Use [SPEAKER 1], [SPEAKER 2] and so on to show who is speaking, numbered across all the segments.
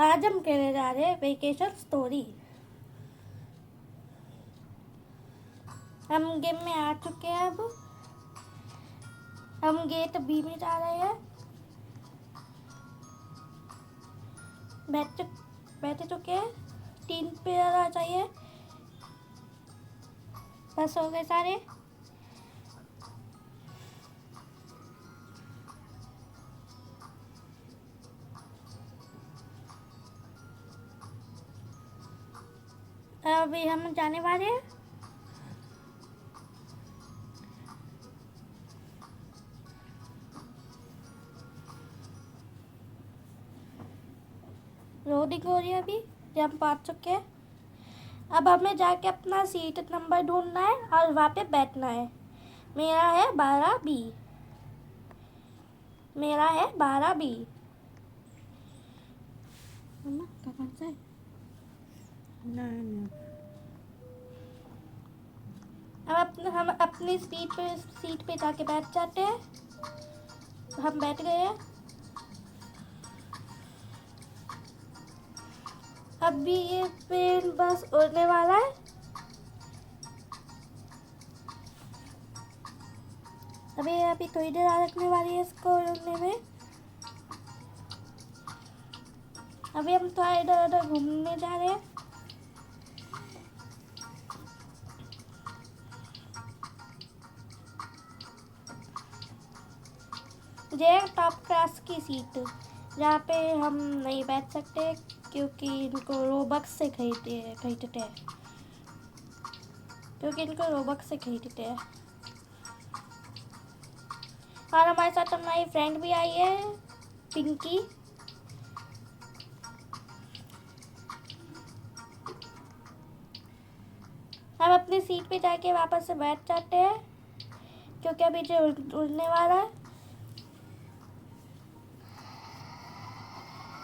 [SPEAKER 1] आज हम कहने जा रहे हैं वेकेशन स्टोरी। हम गेम में आ चुके हैं। अब हम गेट बी में जा रहे हैं। बैठ चुके हैं। 3 प्लेयर आ चाहिए। बस हो गए सारे। अभी हम जाने वाले हैं। लोडिंग हो रही है अभी। हम पहुंच चुके हैं। अब हमें जाके अपना सीट नंबर ढूंढना है और वहाँ पे बैठना है। मेरा है 12B। मेरा है 12B। कौन सा है? अब हम अपनी सीट पे जाके बैठ जाते हैं। हम बैठ गए हैं। अभी ये ट्रेन बस उड़ने वाला है। अभी थोड़ी देर लगने वाली है इसको उड़ने में। अभी हम थोड़ा इधर उधर घूमने जा रहे हैं। ये टॉप क्लास की सीट जहाँ पे हम नहीं बैठ सकते क्योंकि इनको रोबक्स से खरीदते हैं। और हमारे साथ हमारी फ्रेंड भी आई है, पिंकी। हम अपनी सीट पे जाके वापस से बैठ जाते हैं क्योंकि अभी जो उड़ने वाला है।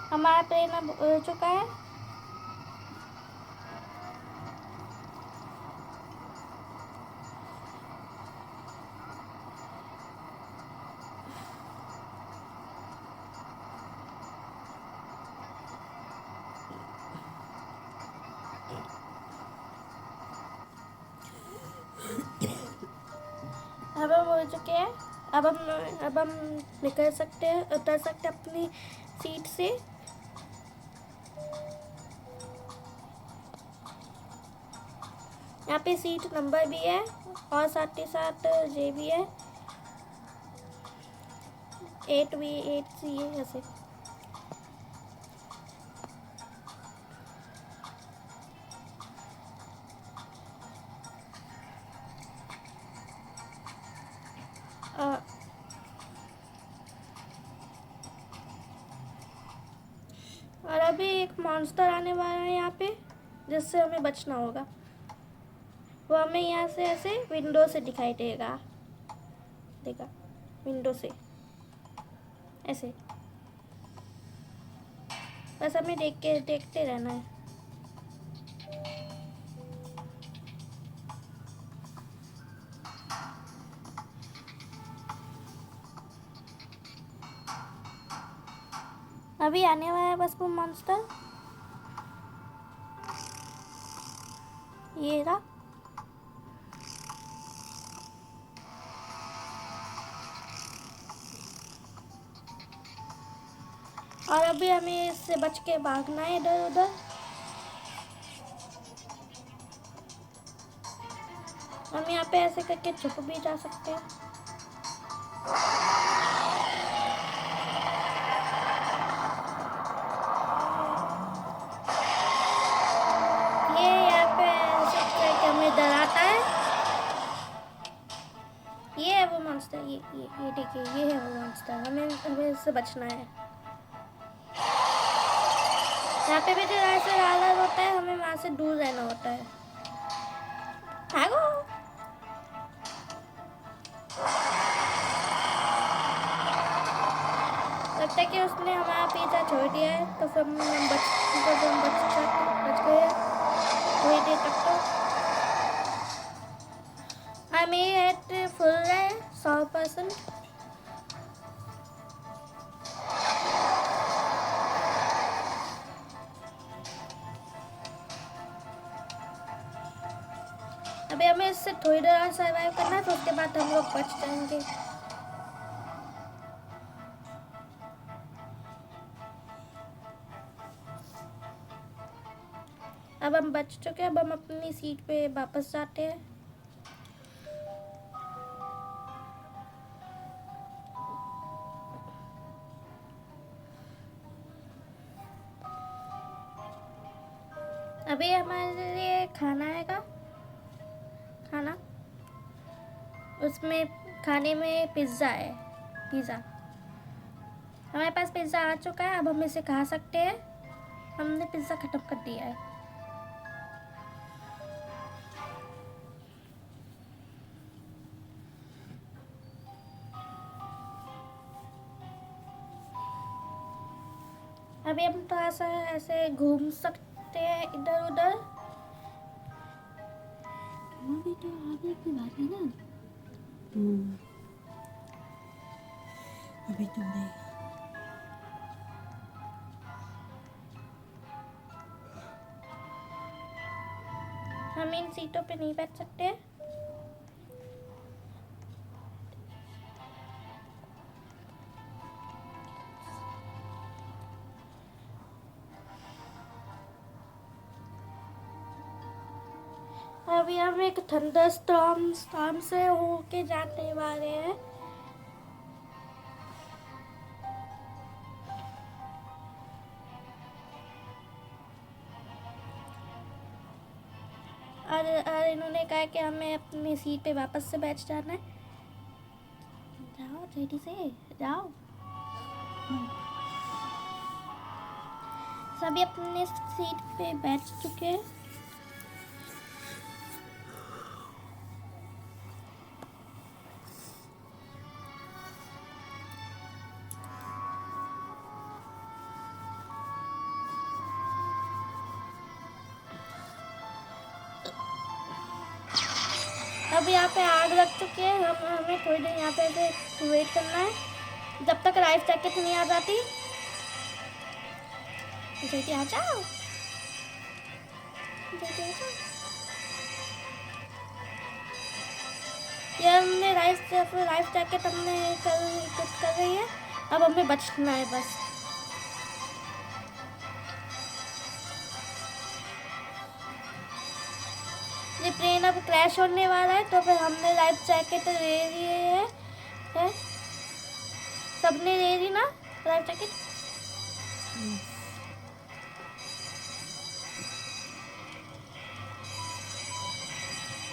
[SPEAKER 1] हमारा ट्रेन अब उड़ चुका है। अब हम उड़ चुके हैं। अब हम निकल सकते हैं, उतर सकते हैं अपनी सीट से। यहाँ पे सीट नंबर भी है और साथ ही साथ ये भी है 8B 8C है ऐसे। और अभी एक मॉन्स्टर आने वाला है यहाँ पे जिससे हमें बचना होगा। वो हमें यहाँ से ऐसे विंडो से दिखाई देगा। विंडो से ऐसे। बस हमें देखते रहना है। अभी आने वाला है बस वो मॉन्स्टर। ये रहा। और अभी हमें इससे बच के भागना है इधर उधर। हम यहाँ पे ऐसे करके छुप भी जा सकते हैं। ये यहाँ पे ऐसे करके हमें डराता है। ये है वो मॉन्स्टर। ये देखिए, ये है वो मॉन्स्टर। हमें इससे बचना है। यहाँ पे भी जो ऐसे लाल होता है, हमें वहाँ से दूर रहना होता है। भागो। लगता है कि उसने हमारा पीछा छोड़ दिया है तो फिर हम बच गए थोड़ी देर तक। तो हमें फुल है 100%। अभी हमें इससे थोड़ी देर और सर्वाइव करना है, तो उसके बाद हम लोग बच जाएंगे। अब हम बच चुके हैं, अब हम अपनी सीट पे वापस जाते हैं। अभी हमारे लिए खाना आएगा, खाना उसमें खाने में पिज़्ज़ा है, पिज़्ज़ा हमारे पास पिज़्ज़ा आ चुका है। अब हम इसे खा सकते हैं, हमने पिज़्ज़ा ख़त्म कर दिया है। अभी हम थोड़ा सा ऐसे घूम सकते हैं इधर उधर।
[SPEAKER 2] अभी तो आगे की बात है ना। अभी तो नहीं।
[SPEAKER 1] हम इन सीटों पे नहीं बैठ सकते। अभी हम एक थंडरस्टॉर्म से होके जाने वाले हैं। और इन्होंने कहा कि हमें अपनी सीट पे वापस से बैठ जाना है। जाओ जल्दी से जाओ। सभी अपने सीट पे बैठ चुके हैं। अब यहाँ पे आग लग चुकी है। हमें थोड़ी देर यहाँ पे वेट करना है जब तक लाइफ जैकेट नहीं आ जाती। जल्दी आ जाओ, जल्दी आ जाओ। ये हमने लाइफ जैकेट हमने कर रही है। अब हमें बचना है बस। ये प्लेन अब क्रैश होने वाला है, तो फिर हमने लाइफ जैकेट ले लिए है? सबने ले ली ना लाइफ जैकेट?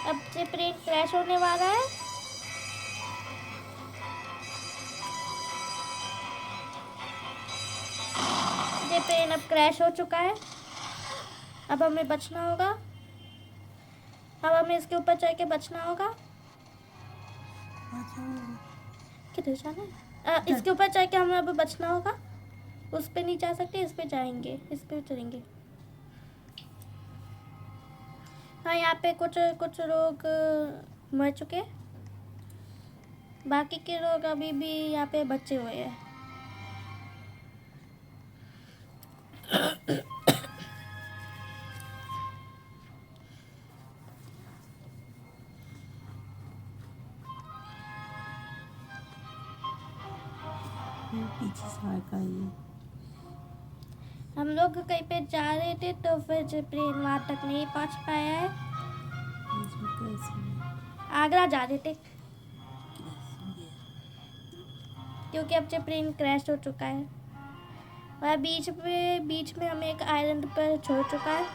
[SPEAKER 1] अब ये प्लेन क्रैश होने वाला है। ये प्लेन अब क्रैश हो चुका है। अब हमें बचना होगा। अब हमें इसके ऊपर चढ़ के बचना होगा। किधर जाना है? इसके ऊपर चढ़ के हमें अब बचना होगा। उस पे नहीं जा सकते, इस पे जाएंगे, इस पे चलेंगे। हाँ, यहाँ पे कुछ लोग मर चुके, बाकी के लोग अभी भी यहाँ पे बचे हुए हैं।
[SPEAKER 2] पीछे से का ये
[SPEAKER 1] हम लोग कहीं पे जा रहे थे, तो फिर जो प्लेन वहाँ तक नहीं पहुँच पाया है। आगरा जा रहे थे, क्योंकि अब जो प्लेन क्रैश हो चुका है। वह बीच में हमें एक आइलैंड पर छोड़ चुका है।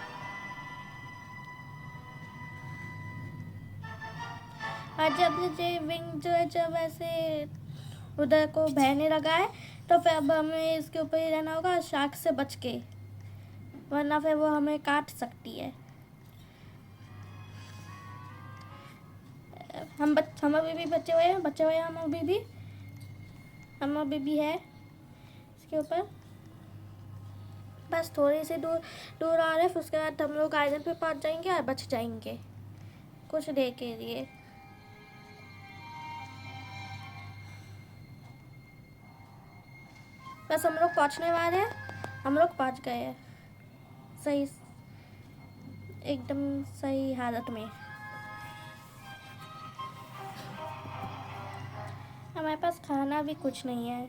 [SPEAKER 1] और जब ये विंग जो है जब ऐसे उधर को बहने लगा है, तो फिर अब हमें इसके ऊपर ही रहना होगा शार्क से बच के, वरना फिर वो हमें काट सकती है। हम अभी भी बचे हुए हैं, हम अभी भी है इसके ऊपर। बस थोड़ी सी दूर आ रहे हैं, फिर उसके बाद हम लोग आइलैंड पे पहुंच जाएंगे और बच जाएंगे कुछ देर के लिए। बस हम लोग पहुंचने वाले हैं, हम लोग पहुंच गए हैं सही, एकदम सही हालत में। हमारे पास खाना भी कुछ नहीं है।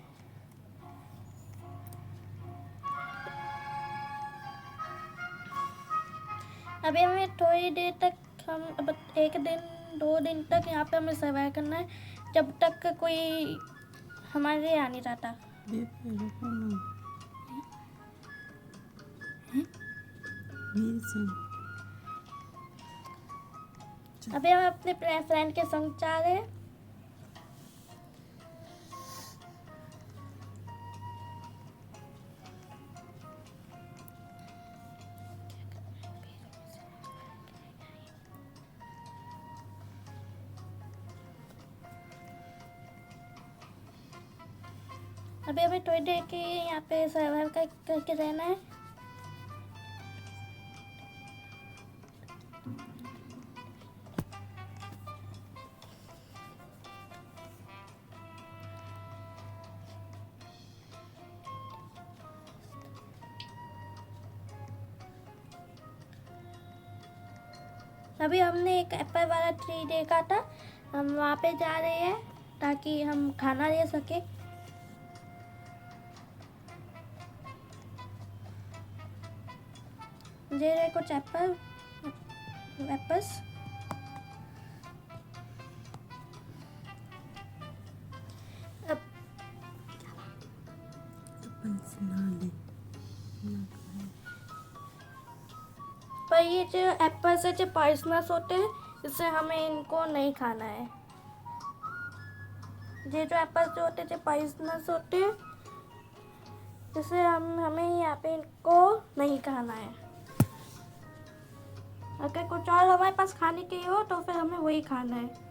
[SPEAKER 1] अभी हमें थोड़ी देर तक अब 1 दिन 2 दिन तक यहाँ पे हमें सर्वाइव करना है, जब तक कोई हमारे आ नहीं जाता।
[SPEAKER 2] बेबी रुको ना। हैं? मेरे संग।
[SPEAKER 1] अभी हम अपने फ्रेंड के संग जा रहे हैं। अभी हमें थोड़ी देर के यहाँ पे सर्वाइव करके रहना है। अभी हमने एक एप्पल वाला ट्री देखा था, हम वहाँ पे जा रहे हैं ताकि हम खाना ले सके। दे रहे कुछ एप्पल्स। अब
[SPEAKER 2] अपन से ना ले ना खाए।
[SPEAKER 1] पर ये जो एप्पल्स है जो पॉइजनस होते हैं, इससे हमें इनको नहीं खाना है। ये जो एप्पल्स जो होते हैं जो पॉइजनस होते हैं, इससे हमें यहाँ पे इनको नहीं खाना है। अगर कुछ और हमारे पास खाने के हो तो फिर हमें वही खाना है।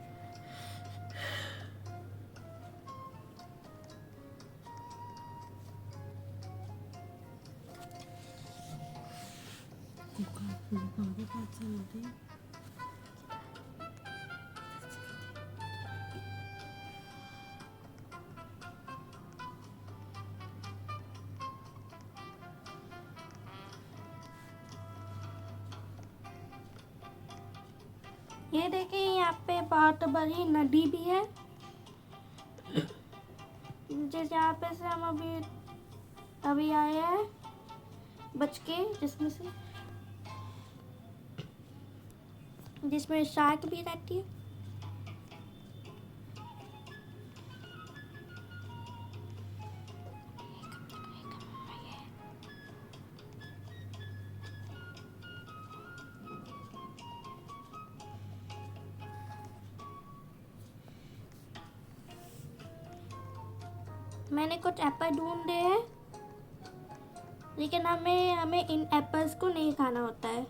[SPEAKER 2] आगे पास चलते हैं।
[SPEAKER 1] ये देखिए यहाँ पे बहुत बड़ी नदी भी है, जिस यहाँ पे से हम अभी आए हैं बच के, जिसमें शार्क भी रहती है। मैंने कुछ एप्पल ढूंढे हैं, लेकिन हमें इन एप्पल्स को नहीं खाना होता है।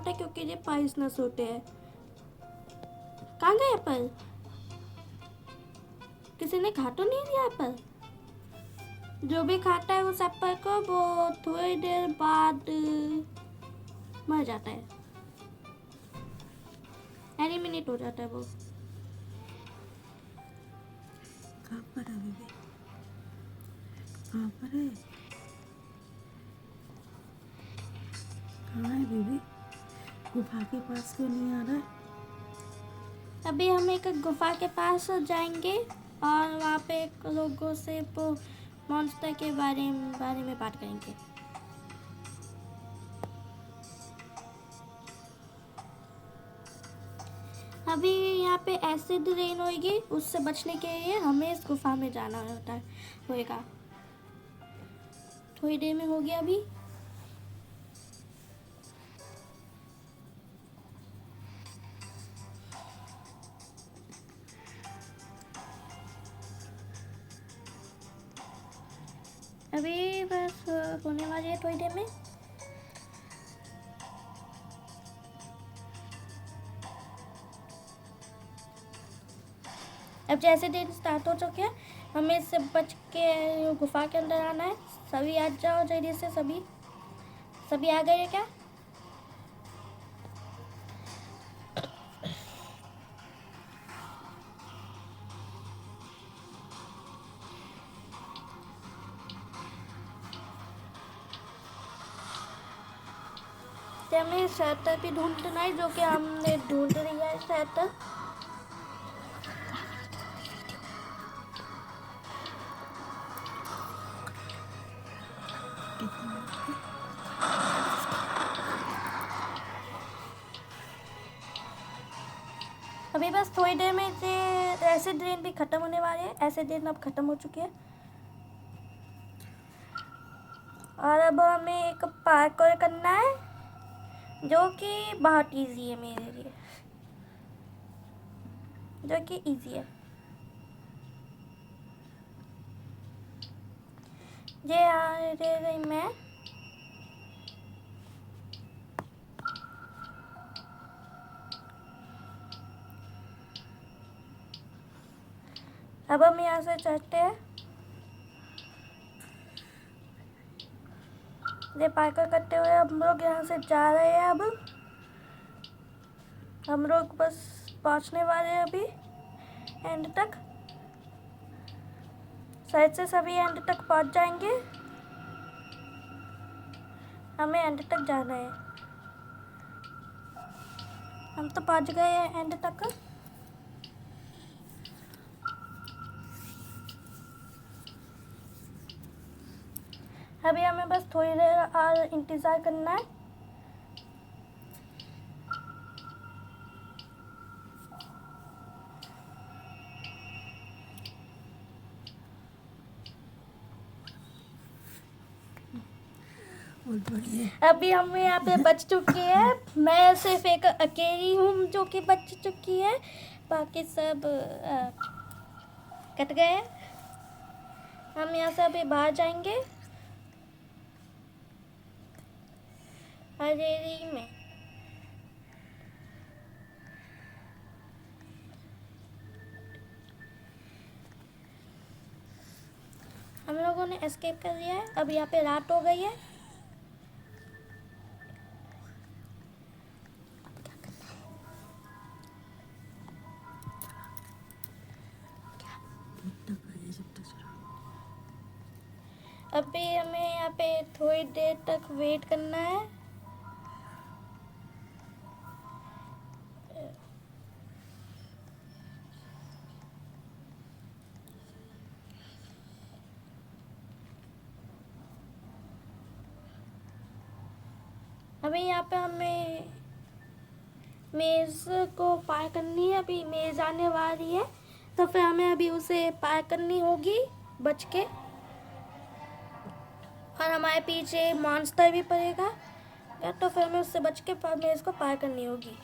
[SPEAKER 1] क्योंकि ये पॉइजनस होते हैं। कहाँ गए एप्पल? किसी ने खा तो नहीं दिया एप्पल? जो भी खाता है उस एप्पल को वो थोड़ी देर बाद मर जाता है, एलिमिनेट हो जाता है वो।
[SPEAKER 2] कहाँ पर है बेबी? कहाँ पर है? कहाँ है बेबी? गुफा के पास क्यों नहीं आ रहा है?
[SPEAKER 1] अभी हम एक गुफा के पास जाएंगे और वहाँ पे लोगों से वो मॉन्स्टर के बारे में बात करेंगे। अभी यहाँ पे एसिड रेन होगी, उससे बचने के लिए हमें इस गुफा में जाना होगा। थोड़ी देर में हो गया अभी। अभी बस होने वाली है थोड़ी देर में। अब जैसे दिन स्टार्ट हो चुके हैं, हमें इससे बच के गुफा के अंदर आना है। सभी आ जाओ जल्दी से। सभी आ गए हैं क्या? तो हमें शेल्टर भी ढूंढना है, जो कि हमने ढूंढ लिया है शेल्टर। अभी बस थोड़ी देर में ये एसिड रेन भी ख़त्म होने वाले हैं। एसिड रेन अब ख़त्म हो चुकी है और अब हमें एक पार्कोर करना है जो कि बहुत इजी है मेरे लिए, जो कि इजी है। ये आ रही मैं अब हम यहाँ से चढ़ते हैं। ये पार्कर करते हुए हम लोग यहाँ से जा रहे हैं। अब हम लोग बस पहुँचने वाले हैं अभी एंड तक। शायद से सभी एंड तक पहुँच जाएंगे। हमें एंड तक जाना है। हम तो पहुँच गए हैं एंड तक। अभी हमें बस थोड़ी देर और इंतज़ार करना है।
[SPEAKER 2] बहुत बढ़िया।
[SPEAKER 1] अभी हम यहाँ पे बच चुके हैं। मैं सिर्फ एक अकेली हूँ जो कि बच चुकी है, बाकी सब कट गए हैं। हम यहाँ से अभी बाहर जाएंगे हवेली में। हम लोगों ने एस्केप कर लिया है। अब यहाँ पे रात हो गई है। अभी हमें यहाँ पे थोड़ी देर तक वेट करना है। अभी यहाँ पे हमें मेज़ को पार करनी है। अभी मेज़ आने वाली है तो फिर हमें अभी उसे पार करनी होगी बच के। और हमारे पीछे मॉन्स्टर भी पड़ेगा या तो फिर हमें उससे बच के मेज़ को पार करनी होगी।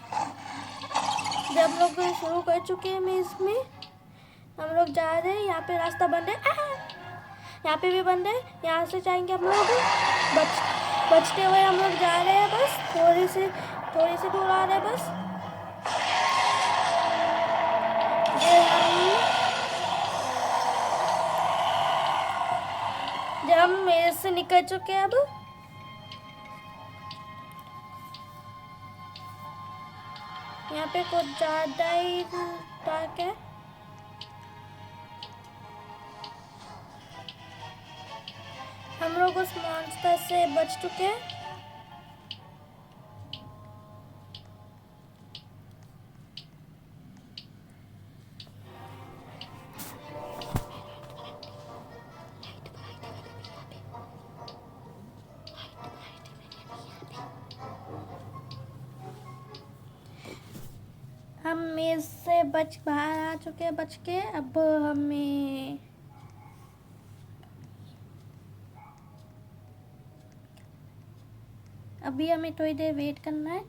[SPEAKER 1] जब हम लोग शुरू कर चुके हैं मेज़ में, हम लोग जा रहे हैं। यहाँ पे रास्ता बंद है। यहाँ पे भी बंद है। यहाँ से जाएंगे हम लोग। बचते हुए हम लोग जा रहे हैं। बस थोड़ी सी दूर आ रहे हैं बस। जब हम मेज़ से निकल चुके हैं। अब यहाँ पे कुछ ज़्यादा ही डार्क है। हम लोग उस मॉन्स्टर से बच चुके हैं। हम मेज़ से बाहर आ चुके हैं बच के। अब हमें थोड़ी देर वेट करना है।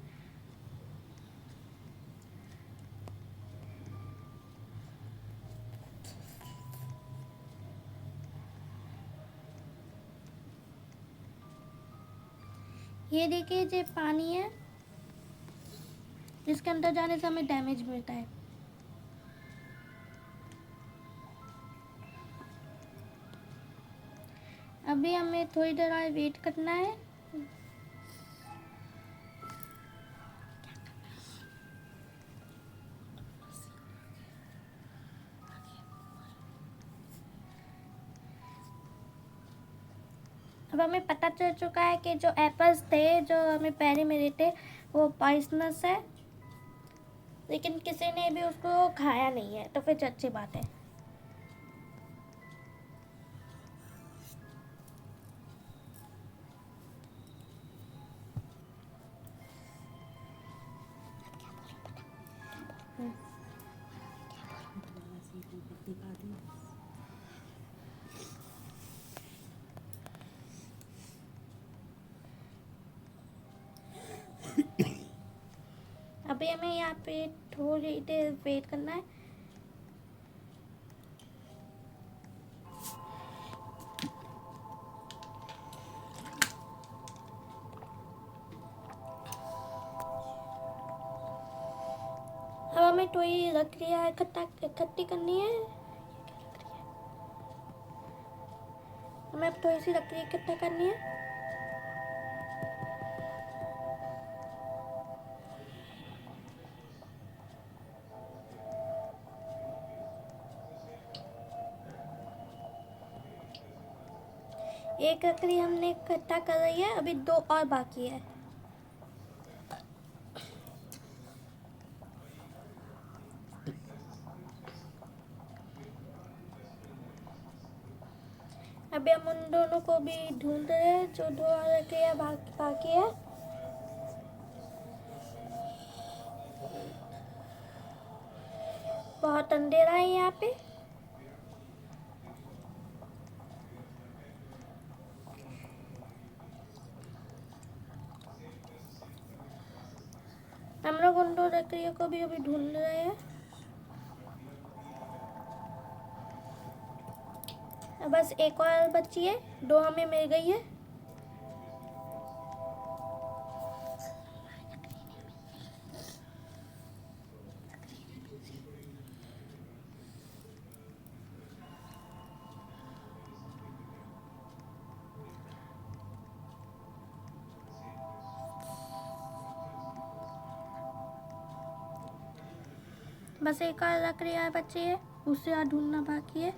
[SPEAKER 1] ये देखिए, ये पानी है। इसके अंदर जाने से हमें डैमेज मिलता है। अभी हमें थोड़ी देर और वेट करना है। अब हमें पता चल चुका है कि जो एप्पल्स थे जो हमें पहले मिले थे वो पॉइजनस है, लेकिन किसी ने भी उसको खाया नहीं है, तो फिर अच्छी बात है। अभी हमें यहाँ पे थोड़ी देर वेट करना है। अब हमें थोड़ी लकड़ियाँ इकट्ठी करनी है। हमें अब थोड़ी सी लकड़ी इकट्ठा करनी है। एक लकड़ी हमने इकट्ठा कर रही है, अभी 2 और बाकी है। अभी हम उन दोनों को भी ढूंढ रहे हैं जो 2 और लकड़ियाँ बाकी है। बहुत अंधेरा है यहाँ पे। हम लोग उन 2 लकड़ियों को भी अभी ढूंढ रहे हैं। बस एक और बची है, 2 हमें मिल गई है। बस एक और लकड़ी और बची है, उसे और ढूंढना बाकी है।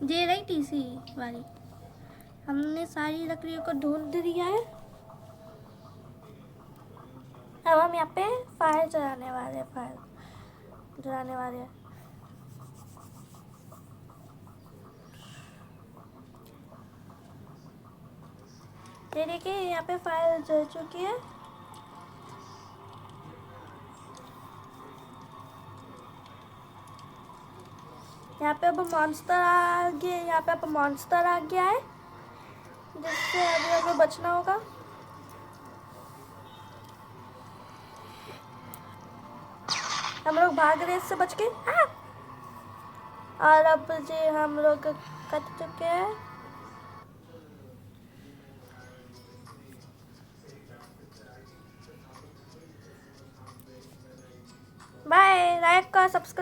[SPEAKER 1] ये रही तीसरी वाली। हमने सारी लकड़ियों को ढूंढ दिया है। अब हम यहाँ पे फायर जलाने वाले हैं। ये देखिए यहाँ पे फायर जल चुकी है। यहाँ पे अब मॉन्स्टर आ गया है, जिससे अभी हमें बचना होगा। हम लोग भाग रहे इससे बच के। और अब जी हम लोग कट चुके हैं। बाय। लाइक और सब्सक्राइब